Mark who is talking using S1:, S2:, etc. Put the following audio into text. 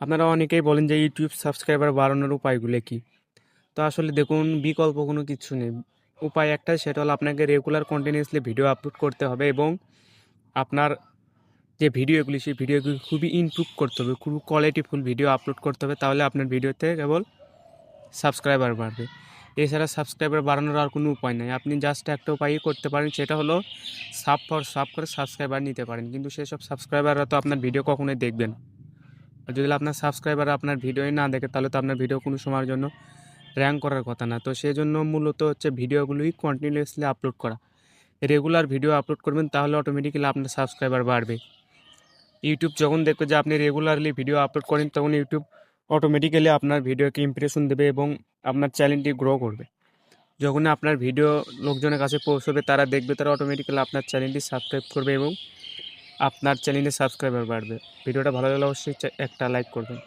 S1: আপনারা অনেকেই বলেন যে ইউটিউব সাবস্ক্রাইবার বাড়ানোর উপায়গুলো কি? তো আসলে দেখুন বিকল্প কোনো কিছু নেই। উপায় একটাই, সেটা হলো আপনাকে রেগুলার কন্টিনিউয়াসলি ভিডিও আপলোড করতে হবে এবং আপনার যে ভিডিওগুলি সেই ভিডিওগুলি খুবই ইমপ্রুভ করতে হবে। খুবই কোয়ালিটিফুল ভিডিও আপলোড করতে হবে, তাহলে আপনার ভিডিওতে কেবল সাবস্ক্রাইবার বাড়বে। এছাড়া সাবস্ক্রাইবার বাড়ানোর আর কোনো উপায় নাই। আপনি জাস্ট একটা উপায়ই করতে পারেন, সেটা হলো সাব করে সাবস্ক্রাইবার নিতে পারেন। কিন্তু সেসব সাবস্ক্রাইবাররা তো আপনার ভিডিও কখনোই দেখবে না। আর যদি আপনার সাবস্ক্রাইবার আপনার ভিডিওই না দেখে, তাহলে তো আপনার ভিডিও কোনো সময়ের জন্য র্যাঙ্ক করার কথা না। তো সেজন্য মূলত হচ্ছে ভিডিওগুলোই কন্টিনিউয়াসলি আপলোড করা। রেগুলার ভিডিও আপলোড করবেন, তাহলে অটোমেটিক্যালি আপনার সাবস্ক্রাইবার বাড়বে। ইউটিউব যখন দেখবে যে আপনি রেগুলারলি ভিডিও আপলোড করেন, তখন ইউটিউব অটোমেটিক্যালি আপনার ভিডিওকে ইমপ্রেশন দেবে এবং আপনার চ্যানেলটি গ্রো করবে। যখন আপনার ভিডিও লোকজনের কাছে পৌঁছবে, তারা দেখবে, তারা অটোমেটিক্যালি আপনার চ্যানেলটি সাবস্ক্রাইব করবে এবং আপনার চ্যানেলে সাবস্ক্রাইবার বাড়বে। ভিডিওটা ভালো লাগলে অবশ্যই একটা লাইক করবেন।